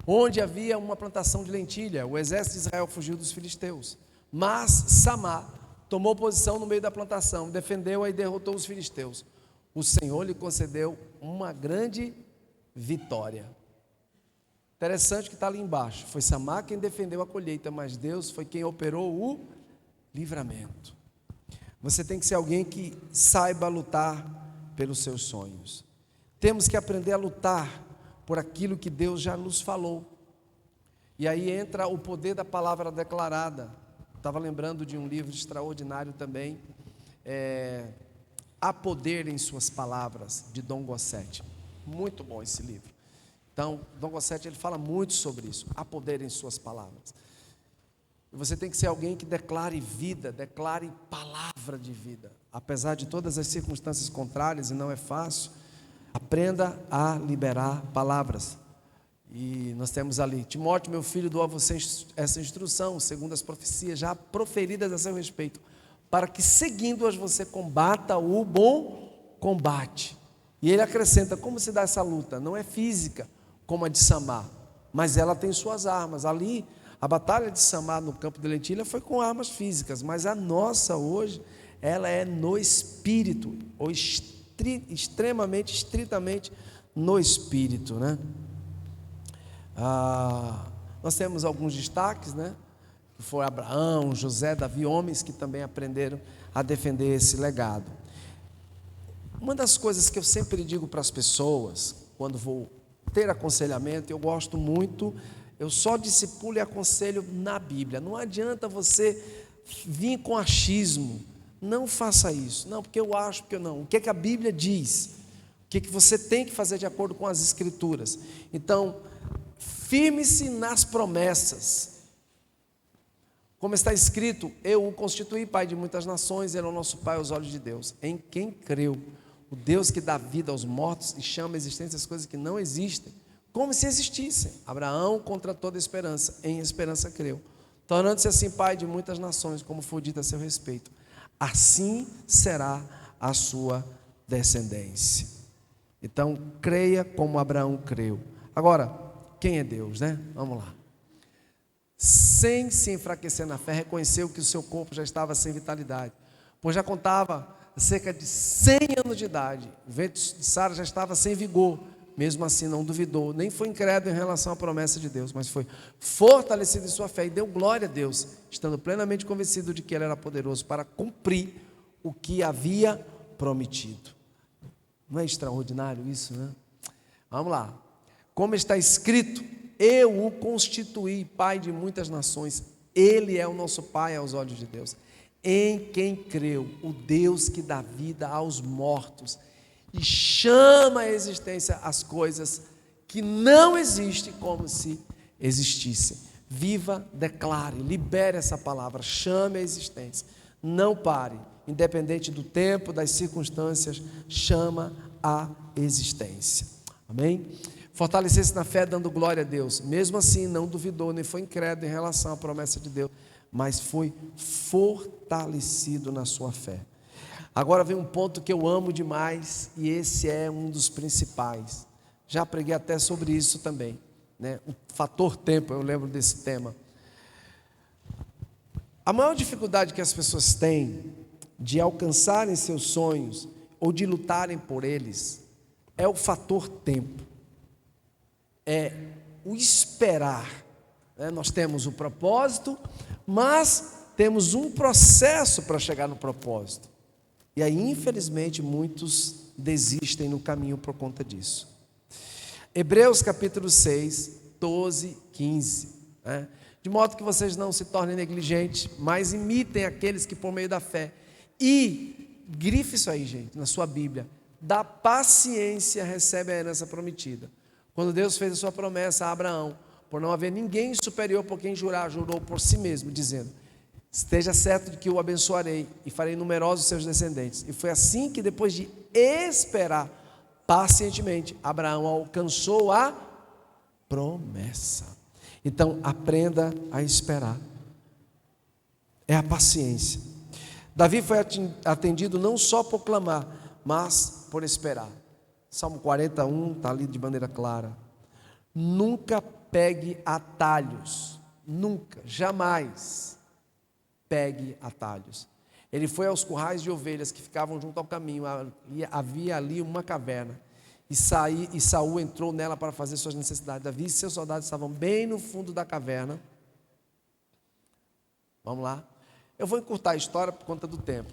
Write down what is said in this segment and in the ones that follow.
onde havia uma plantação de lentilha. O exército de Israel fugiu dos filisteus, mas Samá tomou posição no meio da plantação, defendeu-a e derrotou os filisteus. O Senhor lhe concedeu uma grande vitória. Interessante que está ali embaixo, foi Samá quem defendeu a colheita, mas Deus foi quem operou o livramento. Você tem que ser alguém que saiba lutar pelos seus sonhos. Temos que aprender a lutar por aquilo que Deus já nos falou. E aí entra o poder da palavra declarada. Estava lembrando de um livro extraordinário também, Há Poder em Suas Palavras, de Dom Gosset. Muito bom esse livro. Então, Dom Gosset, ele fala muito sobre isso, há poder em suas palavras. E você tem que ser alguém que declare vida, declare palavra de vida. Apesar de todas as circunstâncias contrárias, e não é fácil, aprenda a liberar palavras. E nós temos ali: Timóteo, meu filho, dou a você essa instrução, segundo as profecias já proferidas a seu respeito, para que seguindo-as você combata o bom combate. E ele acrescenta: como se dá essa luta? Não é física, como a de Samá, mas ela tem suas armas. Ali, a batalha de Samá no campo de lentilha foi com armas físicas, mas a nossa hoje, ela é no espírito, ou extremamente, estritamente no espírito, né? Nós temos alguns destaques, né? Que foi Abraão, José, Davi, homens que também aprenderam a defender esse legado. Uma das coisas que eu sempre digo para as pessoas, quando vou ter aconselhamento, eu gosto muito, eu só discipulo e aconselho na Bíblia. Não adianta você vir com achismo, não faça isso, não, porque eu acho, porque eu não. O que é que a Bíblia diz? O que é que você tem que fazer de acordo com as Escrituras? Então, firme-se nas promessas. Como está escrito: eu o constituí pai de muitas nações, ele é o nosso pai aos olhos de Deus, em quem creu. O Deus que dá vida aos mortos e chama à existência as coisas que não existem, como se existissem. Abraão, contra toda esperança, em esperança creu, tornando-se assim pai de muitas nações, como foi dito a seu respeito. Assim será a sua descendência. Então, creia como Abraão creu. Agora, quem é Deus, né? Vamos lá. Sem se enfraquecer na fé, reconheceu que o seu corpo já estava sem vitalidade, pois já contava cerca de 100 anos de idade. O ventre de Sara já estava sem vigor. Mesmo assim não duvidou, nem foi incrédulo em relação à promessa de Deus, mas foi fortalecido em sua fé e deu glória a Deus, estando plenamente convencido de que Ele era poderoso para cumprir o que havia prometido. Não é extraordinário isso, né? Vamos lá. Como está escrito: eu o constituí pai de muitas nações. Ele é o nosso pai aos olhos de Deus, em quem creu, o Deus que dá vida aos mortos e chama à existência as coisas que não existem como se existissem. Viva, declare, libere essa palavra, chame à existência. Não pare, independente do tempo, das circunstâncias, chama à existência. Amém? Fortalecer-se na fé, dando glória a Deus. Mesmo assim, não duvidou, nem foi incrédulo em relação à promessa de Deus, mas foi fortalecido na sua fé. Agora vem um ponto que eu amo demais, e esse é um dos principais. Já preguei até sobre isso também, né? O fator tempo, eu lembro desse tema. A maior dificuldade que as pessoas têm de alcançarem seus sonhos ou de lutarem por eles é o fator tempo. É o esperar, né? Nós temos o propósito, mas temos um processo para chegar no propósito. E aí, infelizmente, muitos desistem no caminho por conta disso. Hebreus capítulo 6, 12, 15. Né? De modo que vocês não se tornem negligentes, mas imitem aqueles que por meio da fé. E, grife isso aí, gente, na sua Bíblia. Da paciência recebe a herança prometida. Quando Deus fez a sua promessa a Abraão, por não haver ninguém superior por quem jurar, jurou por si mesmo, dizendo: esteja certo de que o abençoarei e farei numerosos seus descendentes. E foi assim que, depois de esperar pacientemente, Abraão alcançou a promessa. Então, aprenda a esperar. É a paciência. Davi foi atendido não só por clamar, mas por esperar. Salmo 41 está ali de maneira clara. Nunca pegue atalhos. Nunca, jamais pegue atalhos. Ele foi aos currais de ovelhas que ficavam junto ao caminho. Havia ali uma caverna. E Saul entrou nela para fazer suas necessidades. Davi e seus soldados estavam bem no fundo da caverna. Vamos lá. Eu vou encurtar a história por conta do tempo.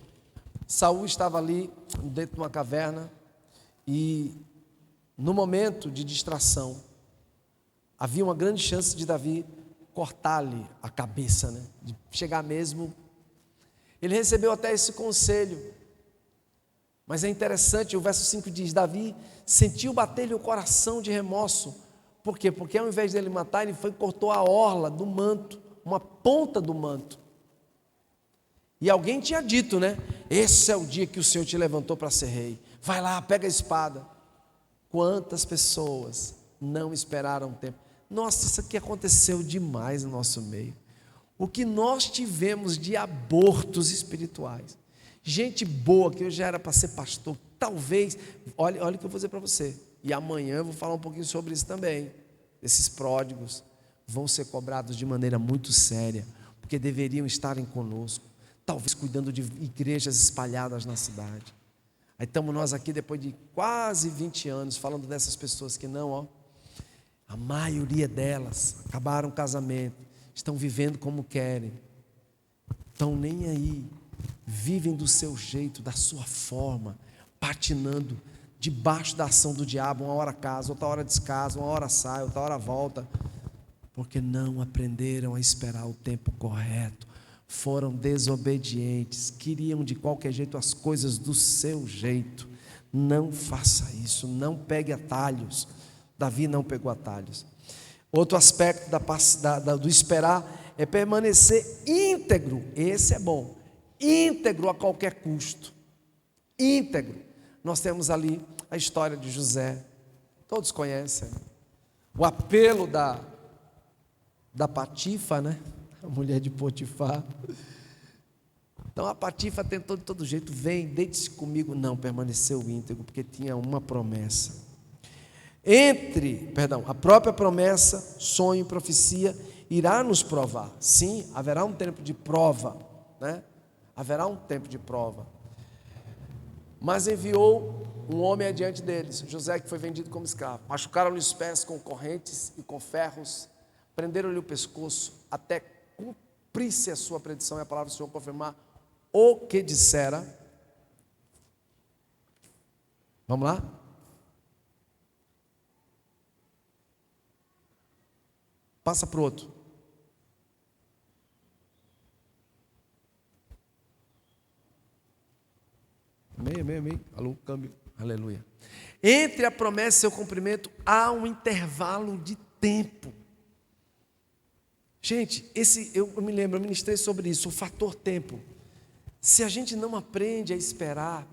Saul estava ali dentro de uma caverna e no momento de distração havia uma grande chance de Davi cortar-lhe a cabeça, né? De chegar mesmo. Ele recebeu até esse conselho. Mas é interessante, o verso 5 diz: Davi sentiu bater-lhe o coração de remorso. Por quê? Porque ao invés dele matar, ele foi e cortou a orla do manto, uma ponta do manto. E alguém tinha dito, né? Esse é o dia que o Senhor te levantou para ser rei. Vai lá, pega a espada. Quantas pessoas não esperaram o tempo? Nossa, isso aqui aconteceu demais no nosso meio. O que nós tivemos de abortos espirituais. Gente boa, que eu já era para ser pastor, talvez, olha o que eu vou dizer para você, e amanhã eu vou falar um pouquinho sobre isso também. Esses pródigos vão ser cobrados de maneira muito séria, porque deveriam estarem conosco, talvez cuidando de igrejas espalhadas na cidade. Aí estamos nós aqui, depois de quase 20 anos, falando dessas pessoas que não, a maioria delas acabaram o casamento, estão vivendo como querem, estão nem aí, vivem do seu jeito, da sua forma, patinando debaixo da ação do diabo. Uma hora casa, outra hora descasa, uma hora sai, outra hora volta, porque não aprenderam a esperar o tempo correto, foram desobedientes, queriam de qualquer jeito as coisas do seu jeito. Não faça isso, não pegue atalhos. Davi não pegou atalhos. Outro aspecto do esperar é permanecer íntegro. Esse é bom. Íntegro a qualquer custo. Íntegro. Nós temos ali a história de José. Todos conhecem. O apelo da Patifa, né? A mulher de Potifar. Então a Patifa tentou de todo jeito. Vem, deite-se comigo. Não, permaneceu íntegro, porque tinha uma promessa. A própria promessa, sonho e profecia irá nos provar. Sim, haverá um tempo de prova, né? Haverá um tempo de prova. Mas enviou um homem adiante deles, José, que foi vendido como escravo. Machucaram-lhe os pés com correntes e com ferros, prenderam-lhe o pescoço, até cumprir-se a sua predição e a palavra do Senhor confirmar o que dissera. Vamos lá? Passa para o outro. Amém. Alô, câmbio. Aleluia. Entre a promessa e seu cumprimento há um intervalo de tempo. Gente, eu me lembro, eu ministrei sobre isso, o fator tempo. Se a gente não aprende a esperar,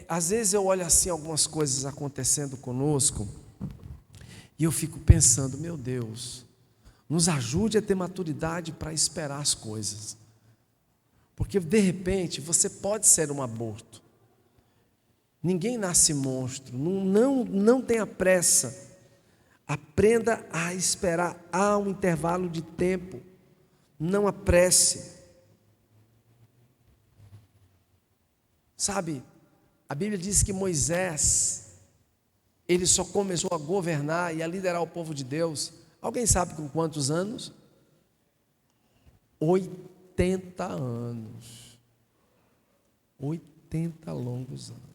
às vezes eu olho assim algumas coisas acontecendo conosco, e eu fico pensando, meu Deus, nos ajude a ter maturidade para esperar as coisas. Porque de repente você pode ser um aborto. Ninguém nasce monstro, não tenha pressa. Aprenda a esperar, há um intervalo de tempo, não apresse. Sabe, a Bíblia diz que Moisés, ele só começou a governar e a liderar o povo de Deus, alguém sabe com quantos anos? 80 anos. 80 longos anos.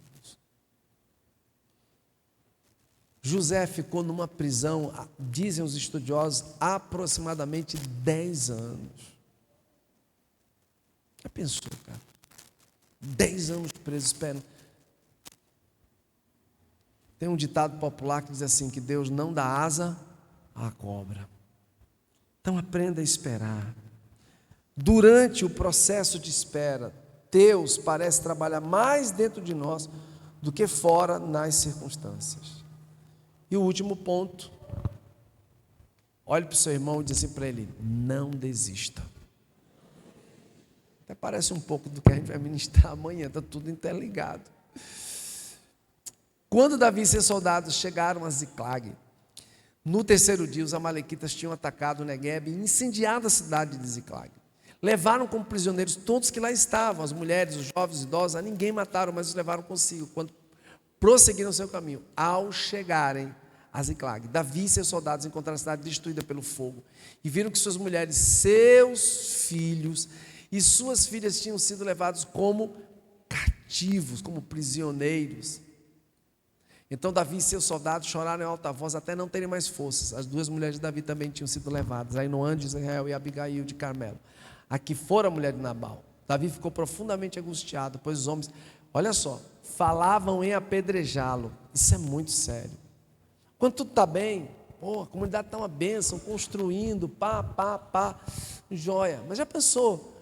José ficou numa prisão, dizem os estudiosos, aproximadamente 10 anos. Já pensou, cara? 10 anos preso, esperando. Tem um ditado popular que diz assim, que Deus não dá asa à cobra. Então aprenda a esperar. Durante o processo de espera, Deus parece trabalhar mais dentro de nós do que fora nas circunstâncias. E o último ponto, olhe para o seu irmão e diz assim para ele, não desista. Até parece um pouco do que a gente vai ministrar amanhã, está tudo interligado. Quando Davi e seus soldados chegaram a Ziclag, No terceiro dia, os amalequitas tinham atacado Negueb e incendiado a cidade de Ziclag. Levaram como prisioneiros todos que lá estavam, as mulheres, os jovens, os idosos, a ninguém mataram, mas os levaram consigo, quando prosseguiram seu caminho. Ao chegarem a Ziclag, Davi e seus soldados encontraram a cidade destruída pelo fogo, e viram que suas mulheres, seus filhos e suas filhas tinham sido levados como cativos, como prisioneiros. Então Davi e seus soldados choraram em alta voz até não terem mais forças. As duas mulheres de Davi também tinham sido levadas, Ainoã de Israel e Abigail de Carmelo, a que fora a mulher de Nabal. Davi ficou profundamente angustiado, pois os homens, olha só, falavam em apedrejá-lo. Isso é muito sério. Quando tudo está bem, a comunidade está uma bênção, construindo, joia. Mas já pensou?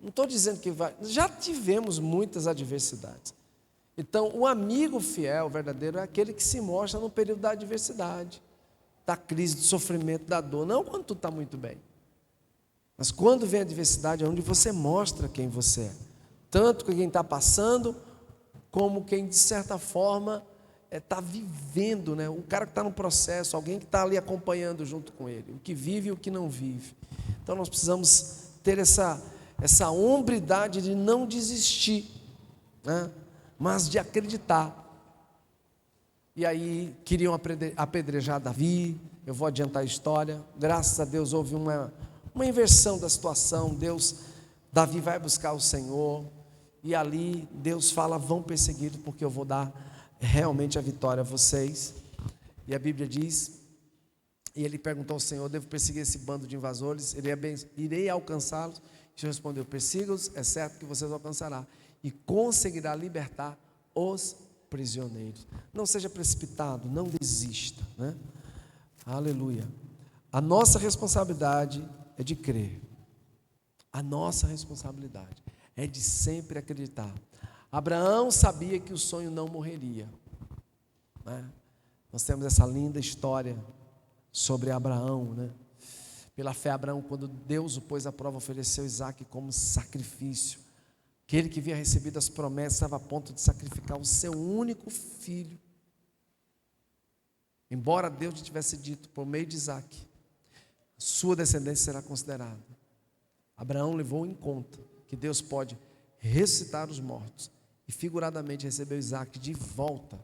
Não estou dizendo que vai, já tivemos muitas adversidades. Então, o amigo fiel, verdadeiro, é aquele que se mostra no período da adversidade, da crise, do sofrimento, da dor. Não quando tudo está muito bem. Mas quando vem a adversidade, é onde você mostra quem você é. Tanto quem está passando, como quem, de certa forma, está vivendo, né? O cara que está no processo, alguém que está ali acompanhando junto com ele, o que vive e o que não vive. Então, nós precisamos ter essa hombridade de não desistir, né? Mas de acreditar. E aí queriam apedrejar Davi. Eu vou adiantar a história. Graças a Deus houve uma inversão da situação. Davi vai buscar o Senhor, e ali Deus fala: vão perseguir, porque eu vou dar realmente a vitória a vocês. E a Bíblia diz, e ele perguntou ao Senhor: devo perseguir esse bando de invasores? Irei alcançá-los? O Senhor respondeu: persiga-os, é certo que vocês alcançarão, e conseguirá libertar os prisioneiros. Não seja precipitado, não desista, né? Aleluia. A nossa responsabilidade é de crer. A nossa responsabilidade é de sempre acreditar. Abraão sabia que o sonho não morreria, né? Nós temos essa linda história sobre Abraão, né? Pela fé, Abraão, quando Deus o pôs à prova, ofereceu Isaque como sacrifício. Aquele que havia recebido as promessas estava a ponto de sacrificar o seu único filho. Embora Deus lhe tivesse dito por meio de Isaque: sua descendência será considerada. Abraão levou em conta que Deus pode ressuscitar os mortos, e figuradamente recebeu Isaque de volta.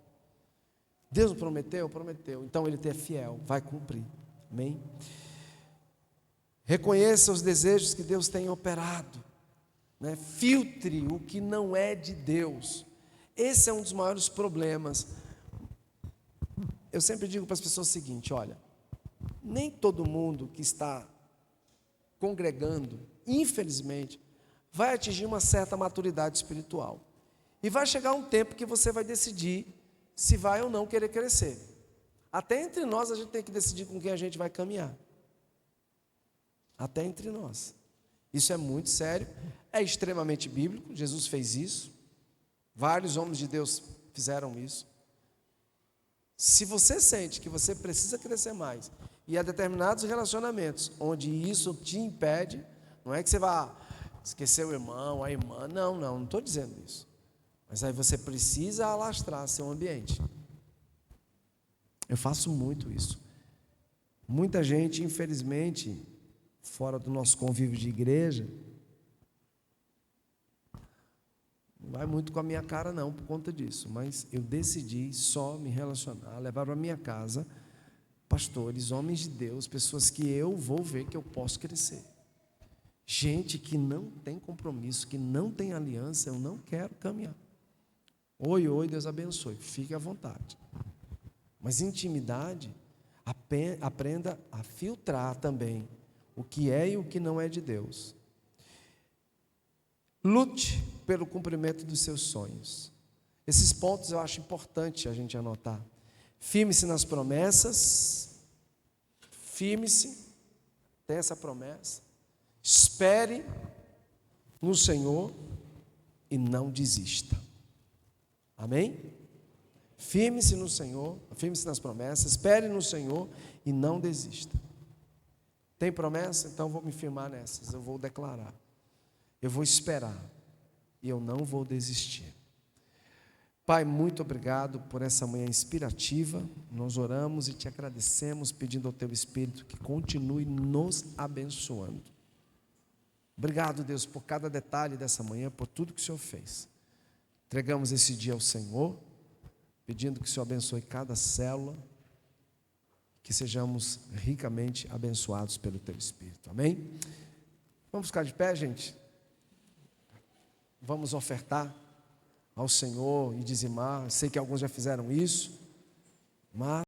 Deus prometeu? Prometeu. Então ele é fiel, vai cumprir. Amém? Reconheça os desejos que Deus tem operado, né? Filtre o que não é de Deus. Esse é um dos maiores problemas. Eu sempre digo para as pessoas o seguinte: olha, nem todo mundo que está congregando, infelizmente, vai atingir uma certa maturidade espiritual, e vai chegar um tempo que você vai decidir se vai ou não querer crescer. Até entre nós a gente tem que decidir com quem a gente vai caminhar. Até entre nós. Isso é muito sério, é extremamente bíblico. Jesus fez isso, vários homens de Deus fizeram isso. Se você sente que você precisa crescer mais, e há determinados relacionamentos onde isso te impede, não é que você vá esquecer o irmão, a irmã, não estou dizendo isso. Mas aí você precisa alastrar seu ambiente. Eu faço muito isso. Muita gente, infelizmente, fora do nosso convívio de igreja, não vai muito com a minha cara não, por conta disso, mas eu decidi só me relacionar, levar para a minha casa pastores, homens de Deus, pessoas que eu vou ver que eu posso crescer. Gente que não tem compromisso, que não tem aliança, eu não quero caminhar. Oi, Deus abençoe, fique à vontade. Mas intimidade, aprenda a filtrar também o que é e o que não é de Deus. Lute pelo cumprimento dos seus sonhos. Esses pontos eu acho importante a gente anotar. Firme-se nas promessas. Firme-se, tem essa promessa. Espere no Senhor e não desista. Amém? Firme-se no Senhor, firme-se nas promessas, espere no Senhor e não desista. Tem promessa? Então eu vou me firmar nessas, eu vou declarar. Eu vou esperar e eu não vou desistir. Pai, muito obrigado por essa manhã inspirativa. Nós oramos e te agradecemos, pedindo ao teu Espírito que continue nos abençoando. Obrigado, Deus, por cada detalhe dessa manhã, por tudo que o Senhor fez. Entregamos esse dia ao Senhor, pedindo que o Senhor abençoe cada célula, que sejamos ricamente abençoados pelo teu Espírito. Amém? Vamos ficar de pé, gente? Vamos ofertar ao Senhor e dizimar. Sei que alguns já fizeram isso, mas